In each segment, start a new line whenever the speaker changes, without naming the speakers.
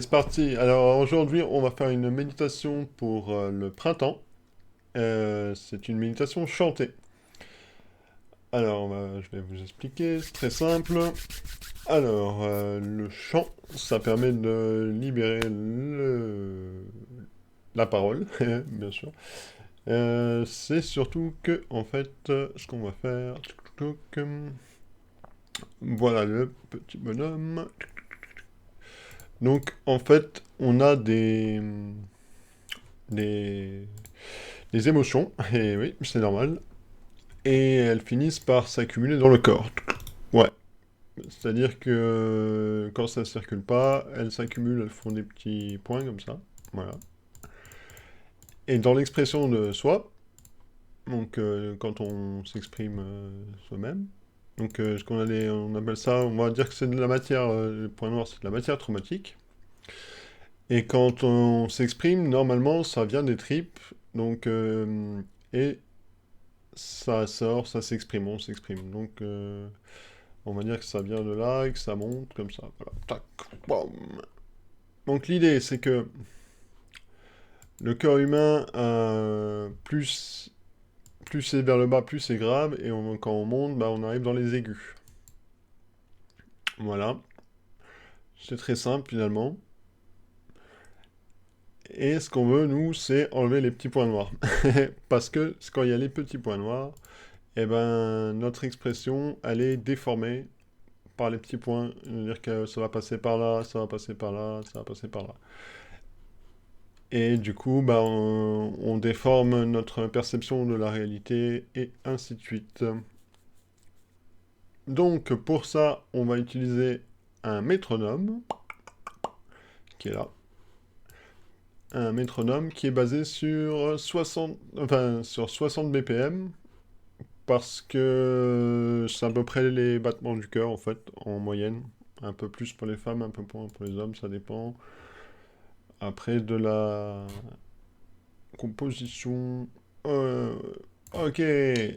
C'est parti. Alors aujourd'hui, on va faire une méditation pour le printemps. C'est une méditation chantée. Alors, je vais vous expliquer. C'est très simple. Alors, le chant, ça permet de libérer la parole, bien sûr. C'est surtout que, en fait, ce qu'on va faire. Voilà le petit bonhomme. Donc, en fait, on a des, des émotions, et oui, c'est normal, et elles finissent par s'accumuler dans le corps. Ouais, c'est-à-dire que quand ça circule pas, elles s'accumulent, elles font des petits points comme ça, voilà. Et dans l'expression de soi, donc quand on s'exprime soi-même, donc ce qu'on a on appelle ça, on va dire que c'est de la matière, le point noir c'est de la matière traumatique, et quand on s'exprime, normalement ça vient des tripes, donc et ça sort, ça s'exprime, on s'exprime. Donc, on va dire que ça vient de là et que ça monte comme ça. Voilà. Tac, boum. Donc, l'idée, c'est que le cœur humain, plus c'est vers le bas, plus c'est grave. Et quand on monte, bah, on arrive dans les aigus. Voilà. C'est très simple, finalement. Et ce qu'on veut, nous, c'est enlever les petits points noirs. Parce que quand il y a les petits points noirs, eh ben, notre expression, elle est déformée par les petits points, c'est-à-dire que ça va passer par là, ça va passer par là, ça va passer par là. Et du coup, bah, on déforme notre perception de la réalité, et ainsi de suite. Donc, pour ça, on va utiliser un métronome, qui est là. Un métronome qui est basé sur 60, enfin, sur 60 BPM, parce que c'est à peu près les battements du cœur, en fait, en moyenne. Un peu plus pour les femmes, un peu moins pour les hommes, ça dépend. Après, de la composition. euh, ok,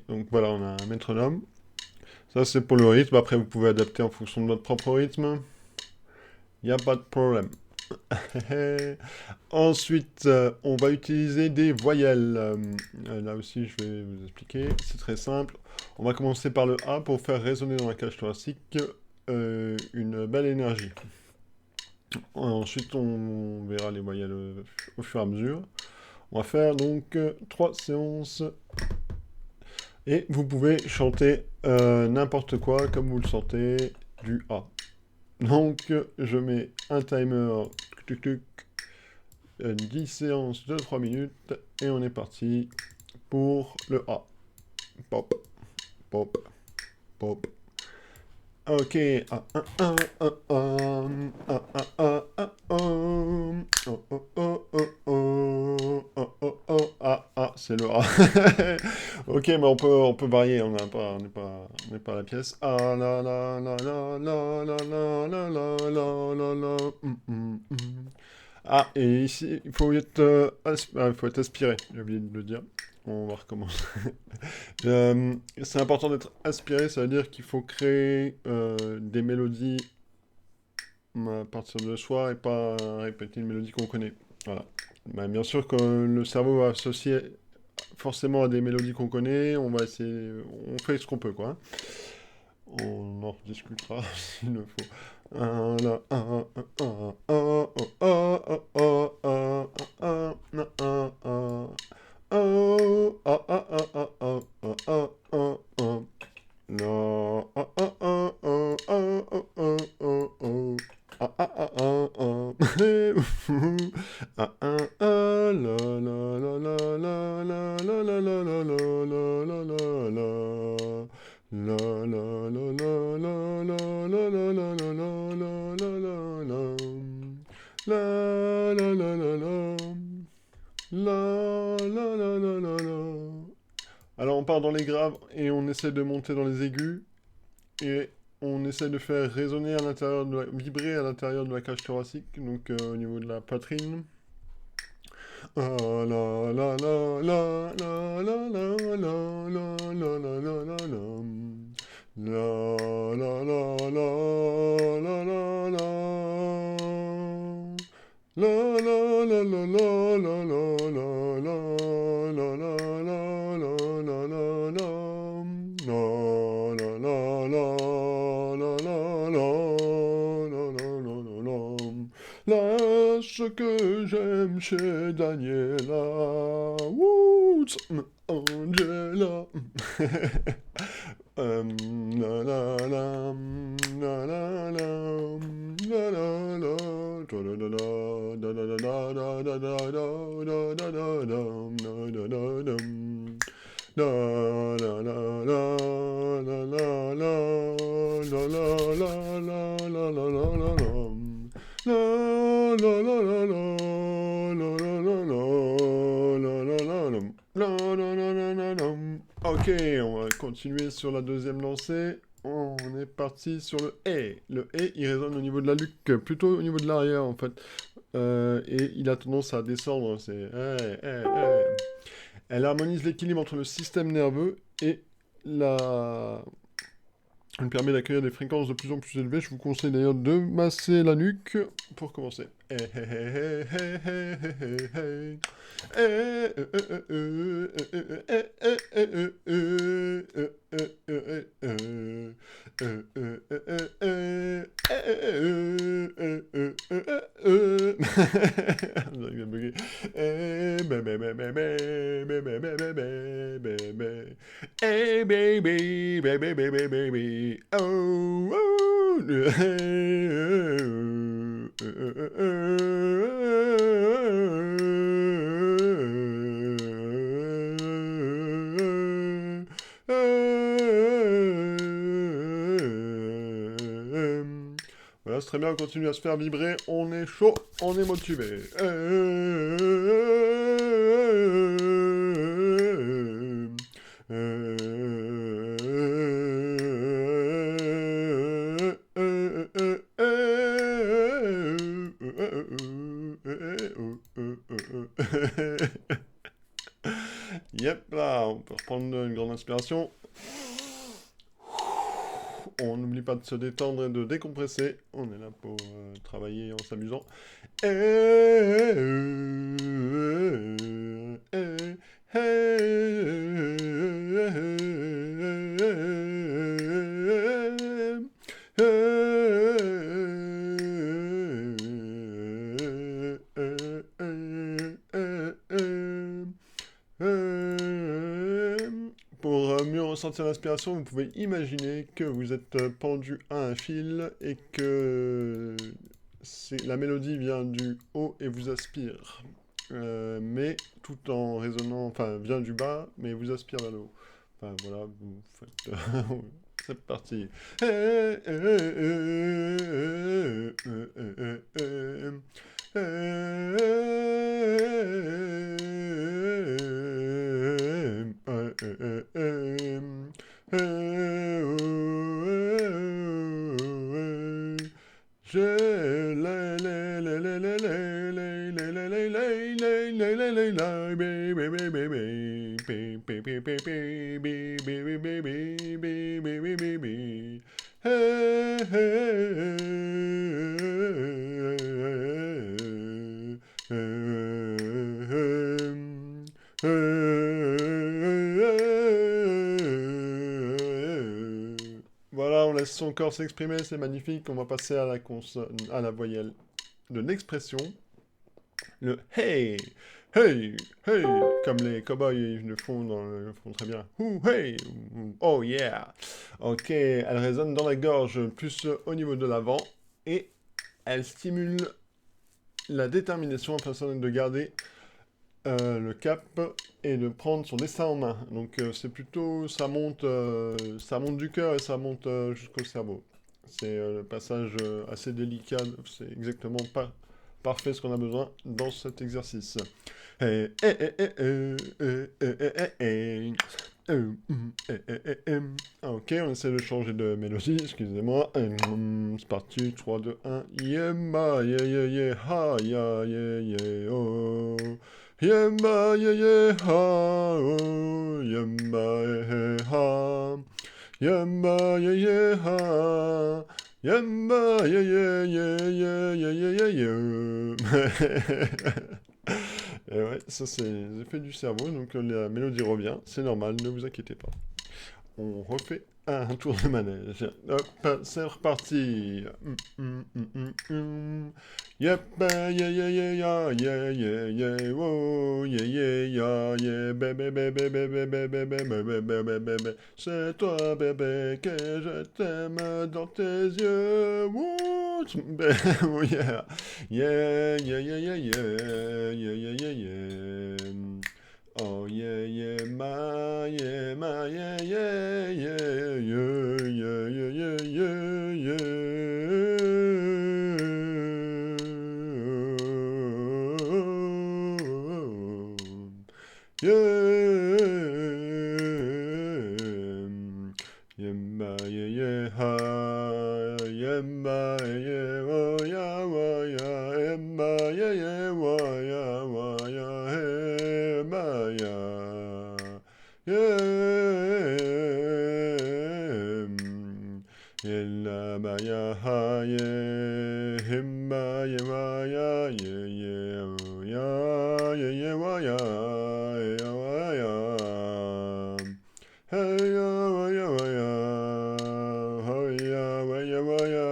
donc voilà, on a un métronome. Ça, c'est pour le rythme. Après, vous pouvez adapter en fonction de votre propre rythme. Il n'y a pas de problème. Ensuite, on va utiliser des voyelles. Là aussi, je vais vous expliquer. C'est très simple. On va commencer par le A pour faire résonner dans la cage thoracique une belle énergie. Ensuite, on verra les voyelles au fur et à mesure. On va faire donc 3 séances. Et vous pouvez chanter n'importe quoi comme vous le sentez du A. Donc, je mets un timer, 10 séances de 3 minutes, et on est parti pour le A. Pop, pop, pop. Ok. Ah, ah, ah, ah, ah, ah, ah, ah, ah, ah. Oh, oh, oh, oh, oh, oh, oh, oh. Ah, ah, c'est le A. Ok, mais on peut varier, on n'est pas à la pièce. Ah la la la la la la la la la la la la. Ah, et ici, il faut être, il faut être aspiré, j'ai oublié de le dire. On va recommencer. C'est important d'être aspiré, ça veut dire qu'il faut créer des mélodies à partir de soi et pas répéter une mélodie qu'on connaît. Voilà. Bah, bien sûr que le cerveau va associer forcément à des mélodies qu'on connaît, on va essayer, on fait ce qu'on peut, quoi. On en rediscutera s'il le faut. Ah, là, ah, ah, ah, ah, ah, ah, ah, ah, ah, ah, ah, ah. Oh, ah, ah, ah, ah, ah, ah, ah, ah, ah. No, ah, ah, ah, ah, ah, ah, ah, ah, ah. Ah, ah, ah, ah, ah. Ah, ah, ah, la, la, la, la, la, la, la, la, la, la, la, la, la, la. La la la la la la la la la la la la la la la. La la la la la. La la la la la la. Alors on part dans les graves et on essaie de monter dans les aigus et on essaie de faire résonner à l'intérieur vibrer à l'intérieur de la cage thoracique, donc au niveau de la poitrine. Ah la la la la la la la la la la la la la la. La la la la la la la. La la la la la la la la la la la la la la la la la la la la. Là, ce que j'aime chez Daniela, Woods, Angela. La la la, la la la, la la la, da da da da, da da da da da da da da da da da da da. La la la la la la la la la la la la la la la la. La la la la la la la la la la la la. La la la la la la. Ok, on va continuer sur la deuxième lancée. On est parti sur le E. Le E, il résonne au niveau de la nuque, plutôt au niveau de l'arrière en fait. Et il a tendance à descendre. C'est Elle harmonise l'équilibre entre le système nerveux et la... Elle permet d'accueillir des fréquences de plus en plus élevées. Je vous conseille d'ailleurs de masser la nuque pour commencer. Hey baby, baby, baby, baby, oh, Voilà, c'est très bien, on continue à se faire vibrer, on est chaud, on est motivé. Yep, là, on peut reprendre une grande inspiration. On n'oublie pas de se détendre et de décompresser. On est là pour travailler en s'amusant. Pour mieux ressentir l'inspiration, vous pouvez imaginer que vous êtes pendu à un fil et que la mélodie vient du haut et vous aspire. Mais tout en résonnant, enfin, vient du bas, mais vous aspire vers le haut. Enfin, voilà, vous faites... C'est parti. Voilà, on laisse son corps s'exprimer, c'est magnifique. On va passer à la consonne, à la voyelle de l'expression. Le hey, hey, hey, comme les cowboys le font, le font très bien. Ouh, hey, oh yeah. Ok, elle résonne dans la gorge, plus au niveau de l'avant, et elle stimule la détermination afin de garder le cap et de prendre son destin en main. Donc c'est plutôt, ça monte du cœur et ça monte jusqu'au cerveau. C'est le passage assez délicat, c'est exactement pas parfait ce qu'on a besoin dans cet exercice. Ok, on essaie de changer de mélodie, excusez-moi. C'est parti, 3, 2, 1. Yemba, yeah, yeah, yeah, ha, yeah, yeah, yeah, oh. Yemba, yeah, yeah, ha, oh. Yemba, yeah, ha. Yemba, yeah, yeah, ha. Yamba, yeah, yeah, yeah, yeah, yeah, yeah, yeah, yeah. Et ouais, ça c'est les effets du cerveau, donc la mélodie revient, c'est normal, ne vous inquiétez pas. On refait un tour de manège. Hop, c'est reparti. Yep, yeah, yeah, yeah, yeah, yeah, yeah, yeah, whoa, yeah, yeah, yeah, yeah, bébé, bébé, bébé, bébé, bébé, bébé, bébé, bébé. C'est toi, bébé, que je t'aime dans tes yeux. Woo, oh, yeah, yeah, yeah, yeah, yeah, yeah, yeah, yeah, yeah, yeah. Oh yeah yeah my yeah yeah yeah yeah yeah yeah yeah yeah yeah my yeah yeah ha yeah my yeah oh yeah wa yeah my yeah yeah wa yeah hey my yeah Yella maya ha ye himma ye wa ya ye ye o ya ye ye wa ya hey ya ho ya wa ya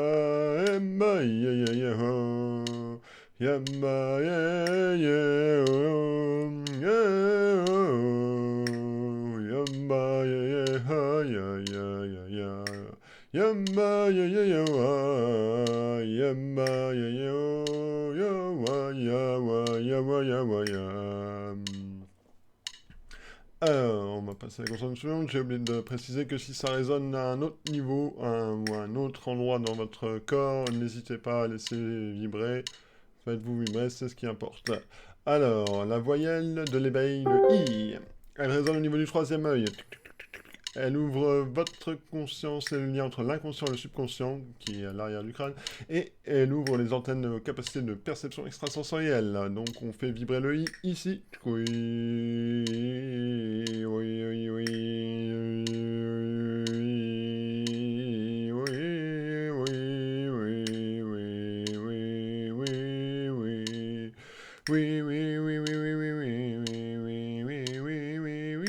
himma ye ye ye ho yamma ye ye o ye o yamma ye ye ha ya ya ya ya Yamba ya ya ya wa, yamba ya ya o, ya wa ya wa ya wa ya wa ya. Alors, on va passer à la consonne suivante. J'ai oublié de préciser que si ça résonne à un autre niveau ou à un autre endroit dans votre corps, n'hésitez pas à laisser vibrer. Faites-vous vibrer, c'est ce qui importe. Alors, la voyelle de l'éveil, le I. Elle résonne au niveau du troisième œil. Elle ouvre votre conscience et le lien entre l'inconscient et le subconscient, qui est à l'arrière du crâne, et elle ouvre les antennes de capacité de perception extrasensorielle. Donc on fait vibrer le I ici. Oui, oui, oui, oui, oui, oui, oui, oui, oui, oui, oui. Oui, oui, oui, oui, oui, oui, oui, oui, oui, oui, oui, oui, oui, oui,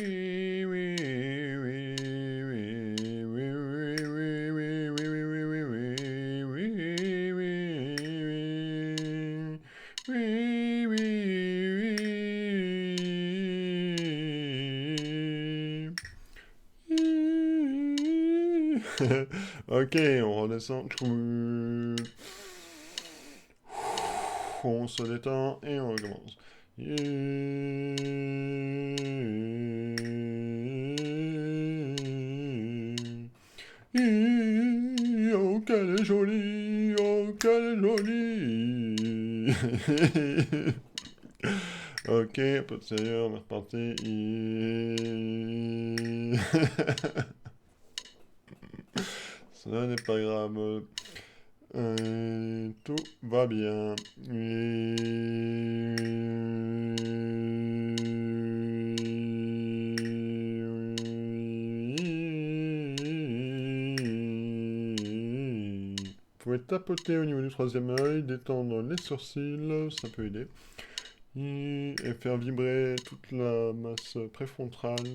Ok, on redescend. On se détend et on recommence. Oh, qu'elle est jolie, oh, qu'elle est jolie. Ok, un peu de sérieux, on est reparti. Ça n'est pas grave. Tout va bien. Vous pouvez tapoter au niveau du troisième œil, détendre les sourcils, ça peut aider. Et faire vibrer toute la masse préfrontale.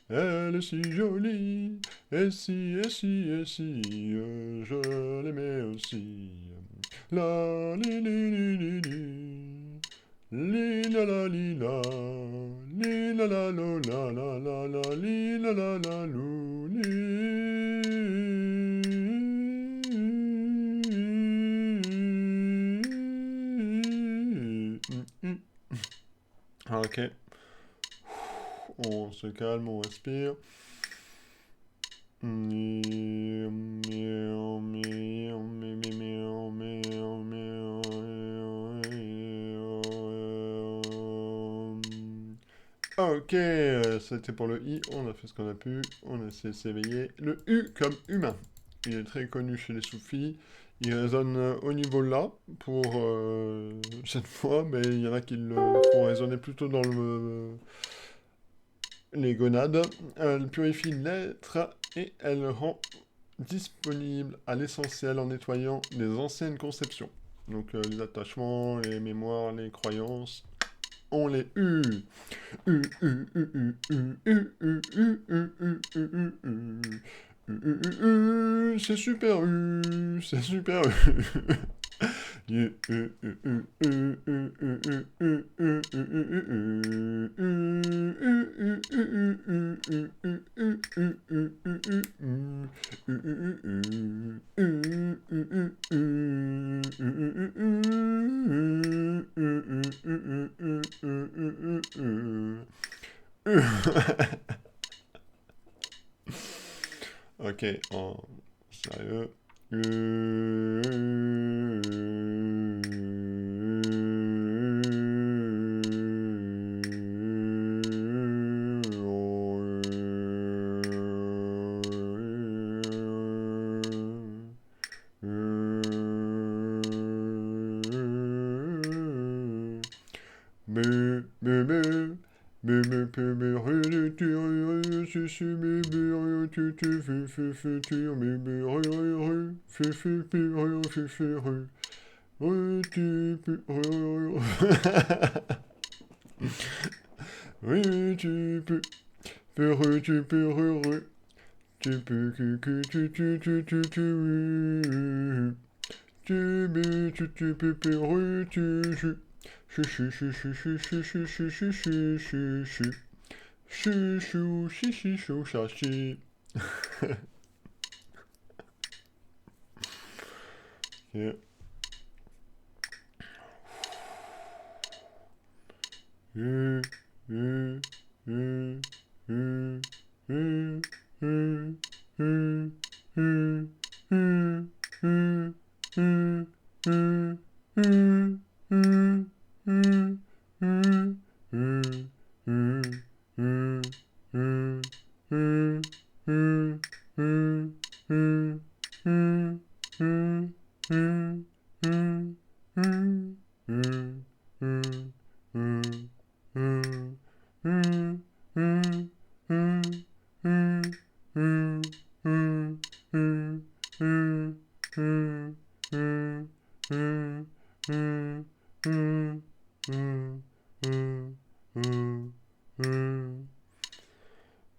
Elle est si jolie, et si, je l'aimais aussi. La li li li li li, li la la li la, li la la lo la la la la, li la la la lou li. Ok. On se calme, on respire. Ok, c'était pour le I, on a fait ce qu'on a pu, on a essayé de s'éveiller. Le U comme humain. Il est très connu chez les soufis. Il résonne au niveau là, pour cette fois, mais il y en a qui le font résonner plutôt dans les gonades. Elle purifie l'être et elle rend disponible à l'essentiel en nettoyant les anciennes conceptions. Donc les attachements, les mémoires, les croyances, on les U. C'est super U, c'est super U. Ok, en sérieux. Oui, tu peux, tu peux, tu peux, tu peux, chou, chichi, chou, chachi. Yeah.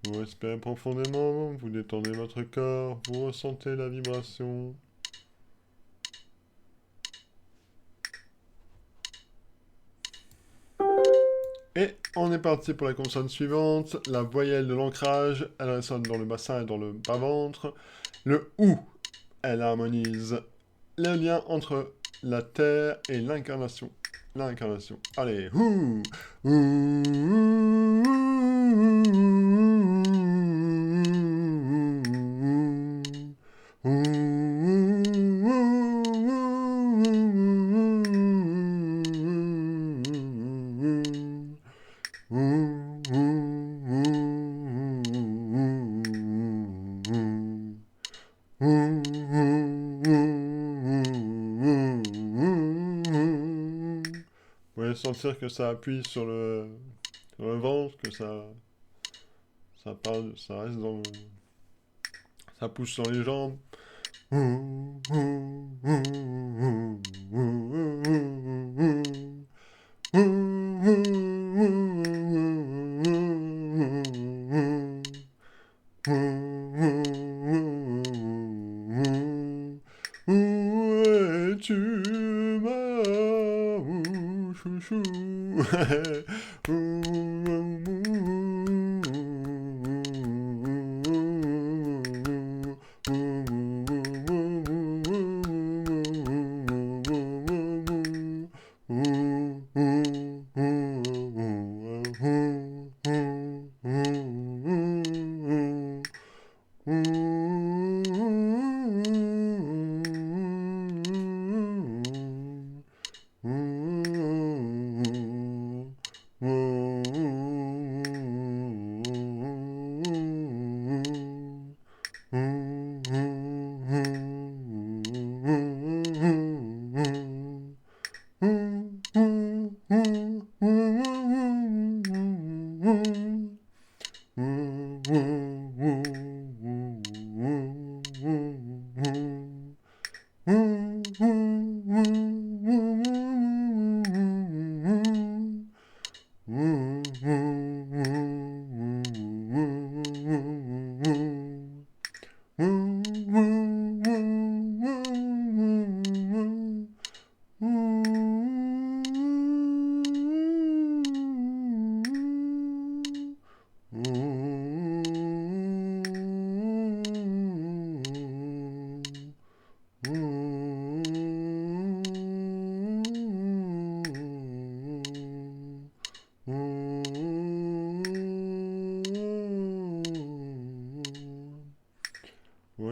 Vous respirez profondément, vous détendez votre corps, vous ressentez la vibration. Et on est parti pour la consonne suivante, la voyelle de l'ancrage, elle résonne dans le bassin et dans le bas-ventre. Le OU, elle harmonise le lien entre la terre et l'incarnation. L'incarnation. Allez, OU, Vous pouvez sentir que ça appuie sur le ventre, que ça reste dans ça pousse sur les jambes. Où es-tu, ma chouchou?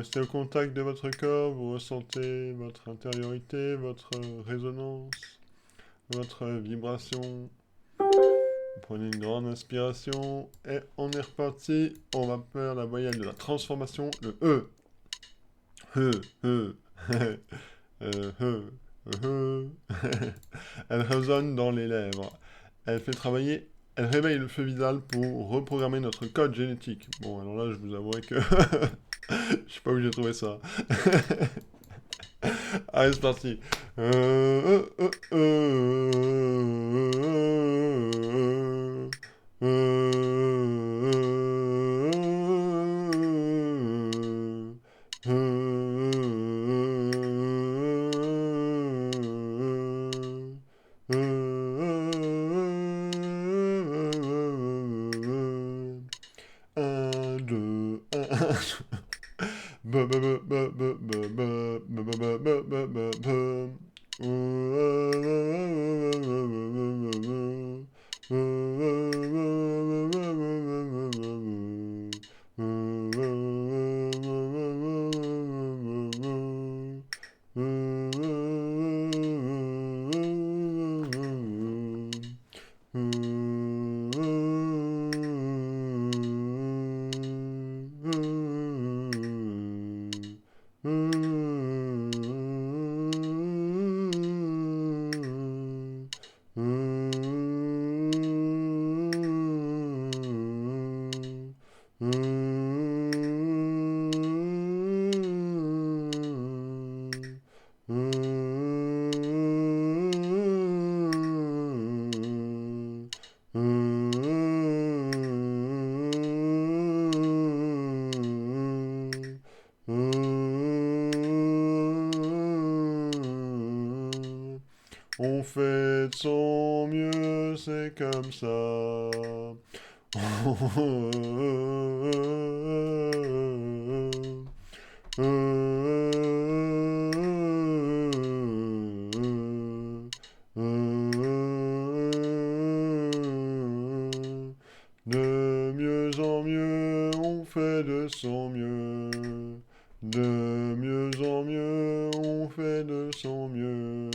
restez au contact de votre corps, vous ressentez votre intériorité, votre résonance, votre vibration. Vous prenez une grande inspiration et on est reparti. On va faire la voyelle de la transformation, le E. E. Elle résonne dans les lèvres. Elle fait travailler, elle réveille le feu vital pour reprogrammer notre code génétique. Bon, alors là, je vous avouerai que je sais pas où j'ai trouvé ça. Allez, c'est parti. Un, deux, On fait de son mieux, c'est comme ça. De mieux en mieux, on fait de son mieux. De mieux en mieux, on fait de son mieux.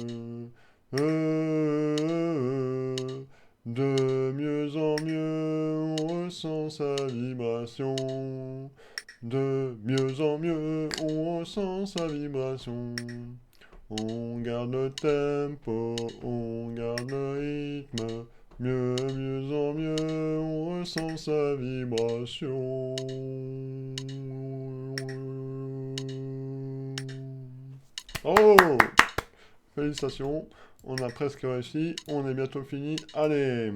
De mieux en mieux, on ressent sa vibration. De mieux en mieux, on ressent sa vibration. On garde le tempo, on garde le rythme. Mieux en mieux, on ressent sa vibration. Oh! Félicitations, on a presque réussi, on est bientôt fini. Allez!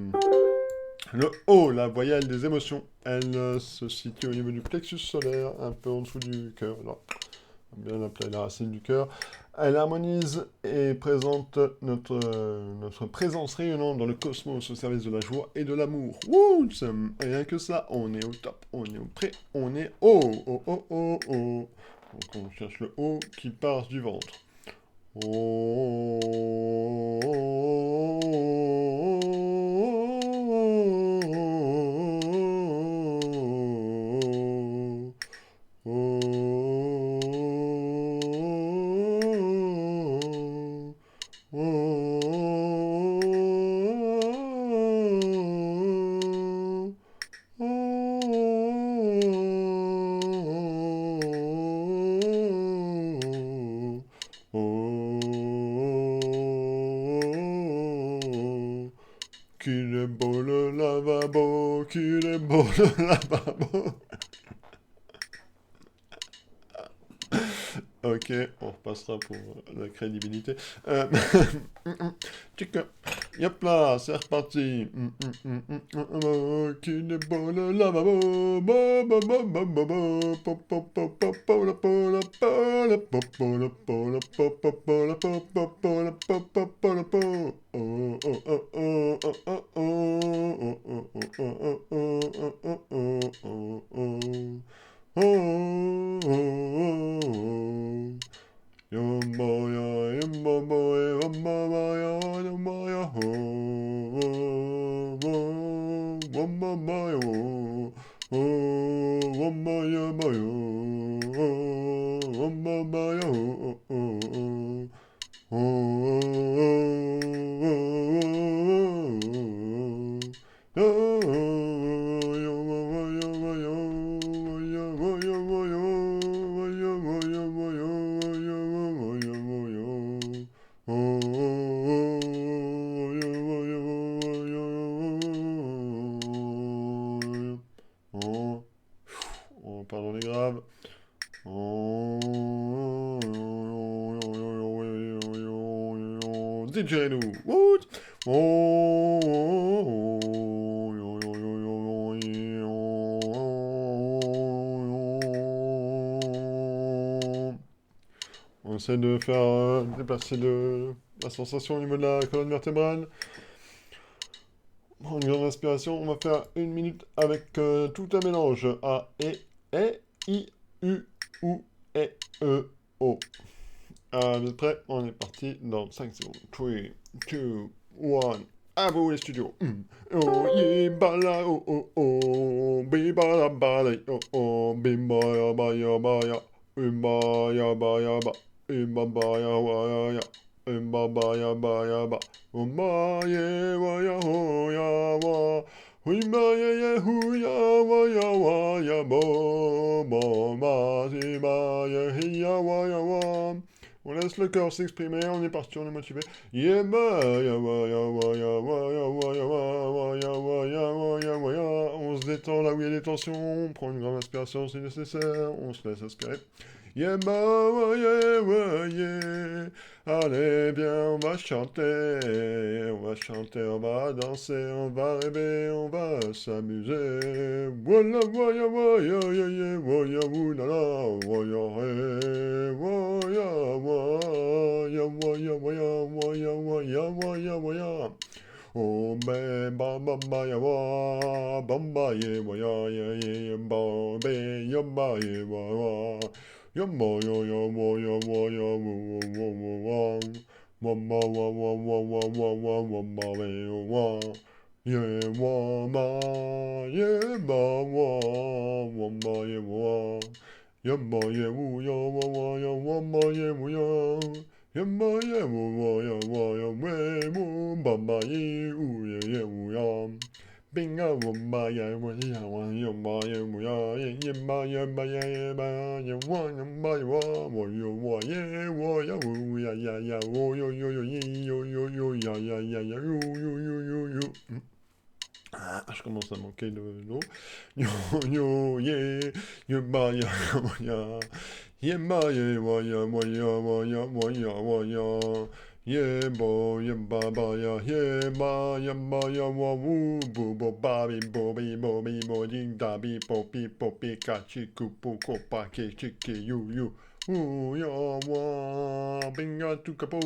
Le O, la voyelle des émotions, elle se situe au niveau du plexus solaire, un peu en dessous du cœur. Là, on va bien l'appeler la racine du cœur. Elle harmonise et présente notre présence rayonnante dans le cosmos au service de la joie et de l'amour. Wouh! Rien que ça, on est au top, on est au près, on est haut, oh, oh, oh, oh. Donc on cherche le haut qui part du ventre. Qu'il est beau le lavabo, qu'il est beau le lavabo. Ok, on repassera pour la crédibilité. Tchic, yop là, c'est reparti. Qu'il est beau le lavabo. digérez-nous. Woot. On essaie de faire déplacer la sensation au niveau de la colonne vertébrale. Prends une grande inspiration. On va faire 1 minute avec tout un mélange. A, E, I, U, ou, E, O. Vous êtes prêts? On est parti dans 5 secondes. 3, 2, 1. À vous les studios. Oh, yeah, bala, oh, oh, oh. Bibala, bala, oh, oh. Bimbaya, baya, baya. Umbaya, baya, ba. Umbaya, baya, ya. Umbaya, baya, ba. Umbaya, baya, ho, ya, wa. Umbaya, ya, hu, ya, wa, ya, wa, ya, bo. Bo, ma, si, ba, ya, hi, ya, wa, ya, wa. On laisse le corps s'exprimer, on est parti, on est motivé. Yeah, bah, ya, wa, ya, wa, ya, wa, ya, wa, ya, wa, wa, ya, wa, ya, wa, ya, wa, ya. On se détend là où il y a des tensions, on prend une grande inspiration si nécessaire, on se laisse aspirer. Yeah, bah, wa, yeah, wa, yeah. Allez, bien, on va chanter, on va danser, on va rêver, on va s'amuser. Voilà, voilà, voilà, ya, ya, voilà, oulala, voilà, ré, voilà, voilà, voilà, voilà, voilà, voilà, voilà, voilà. Oh, be, ba, ba, ba, ya, wa, ba, ba, ye, wa, ya, ye, ba, be, ya, ba, ye, wa, wa. Yamma ya ya wa ya wa ya wa wa wa wa. Wamma wa wa wa wa wa wa wamma wa wa. Ye wa ma ye ma wa wamma ye wa. Yamma ye wu ya wa wa ya wamma ye wu ya. Yamma ye wu wa ya we mu bamma ye u ye wu ya. Binga wumba ya wa ya wa ya ma ya mu ya ya ma ya ma ya ya ma ya wa ya ma ya wa ya wa ya wu ya ya ya wo yo yo yo yo ya ya ya ya yo. Ah, je commence à manquer de l'eau. Yo yo ye ma ya wa ya ye ma ya wa ya wa ya wa ya wa ya wa ya. Yeah, boy, yeah, ba, ba, yeah, yeah, ma, ya, wa, woo, boo, bo, ba, bi, bo, ding, da, bi, po, pi, ka, chi, ku, pu, ko, pa, ke, chi, ke, you, ooh, ya, wa, binga, tu, ka, po,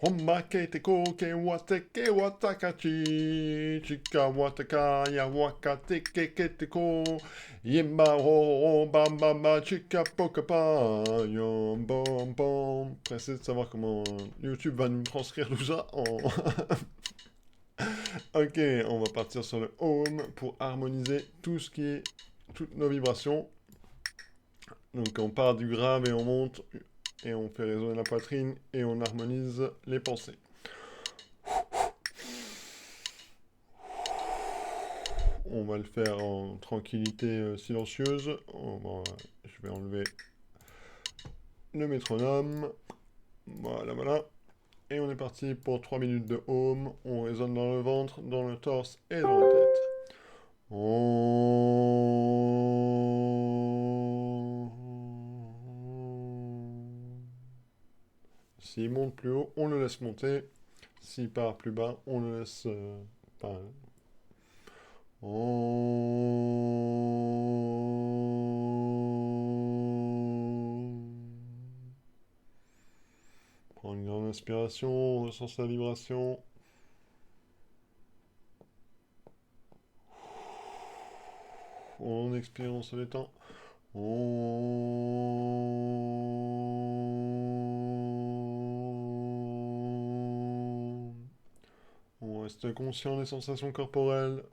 homma, ke, te, ko, ke, wa, ta, ka, chi, chika, wa, ta, ka, ya, wa, ka, ke, te, ko, yemba, ho, bam, bam, ba, chika, poka, pa, yom, bom, bom. Pressé de savoir comment YouTube va nous transcrire tout ça en... Ok, on va partir sur le home pour harmoniser tout ce qui est... toutes nos vibrations. Donc on part du grave et on monte, et on fait résonner la poitrine, et on harmonise les pensées. On va le faire en tranquillité silencieuse. Je vais enlever le métronome. Voilà, voilà. Et on est parti pour 3 minutes de home. On résonne dans le ventre, dans le torse et dans la tête. S'il monte plus haut, on le laisse monter. S'il part plus bas, on le laisse parler. Prends une grande inspiration, on ressent sa vibration. On expire, on se détend. On reste conscient des sensations corporelles.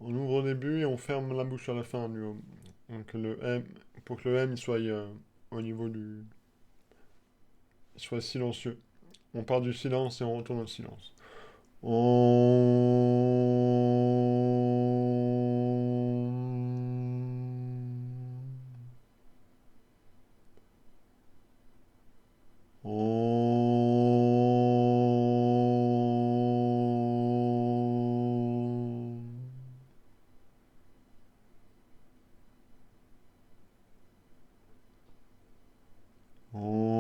On ouvre au début et on ferme la bouche à la fin du home. Donc le M, pour que le M il soit au niveau du... il soit silencieux. On part du silence et on retourne au silence. Om. Om. Om.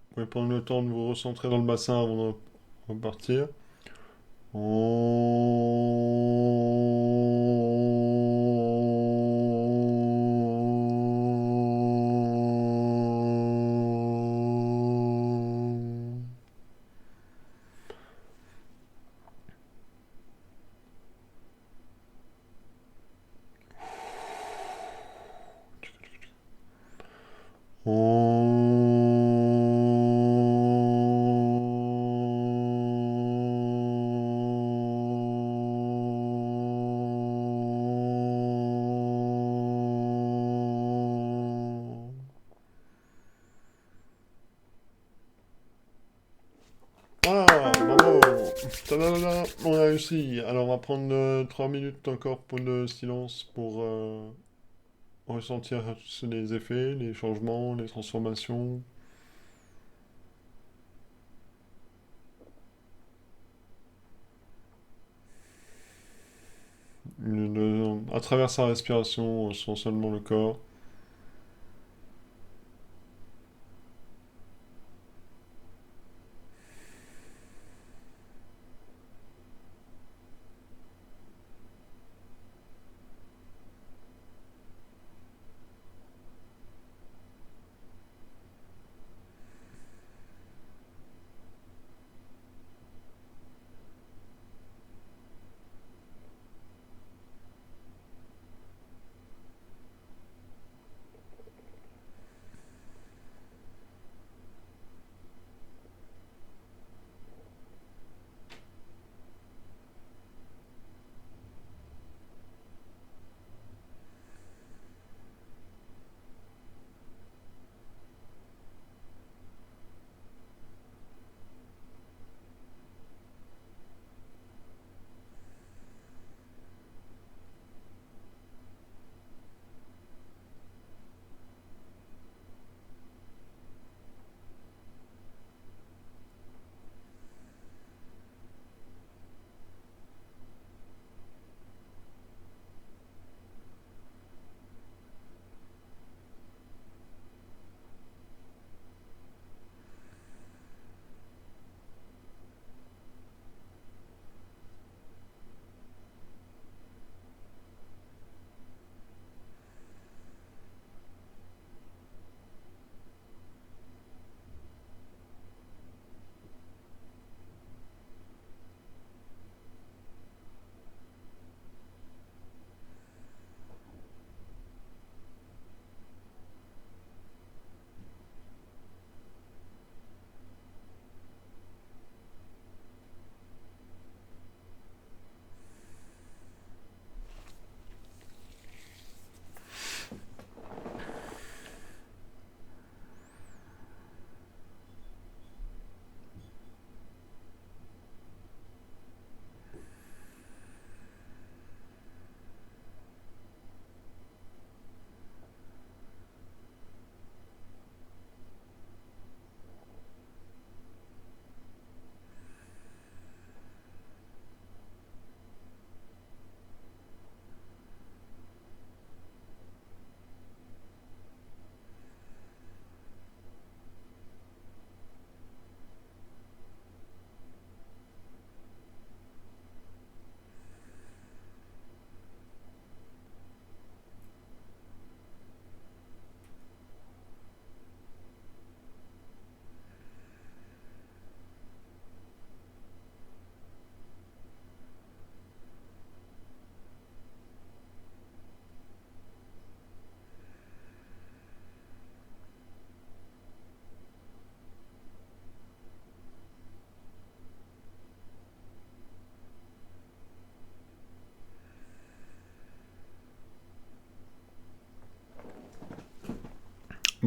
Vous pouvez prendre le temps de vous recentrer dans le bassin avant de repartir. Om. Voilà, bravo. Tadadada, on a réussi. Alors on va prendre 3 minutes encore pour de silence pour ressentir les effets, les changements, les transformations. À travers sa respiration, on sent seulement le corps.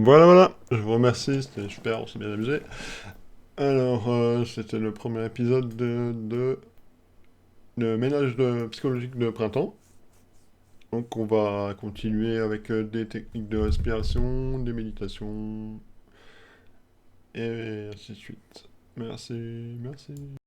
Voilà, voilà, je vous remercie, c'était super, on s'est bien amusé. Alors, c'était le premier épisode de ménage psychologique de printemps. Donc, on va continuer avec des techniques de respiration, des méditations, et ainsi de suite. Merci, merci.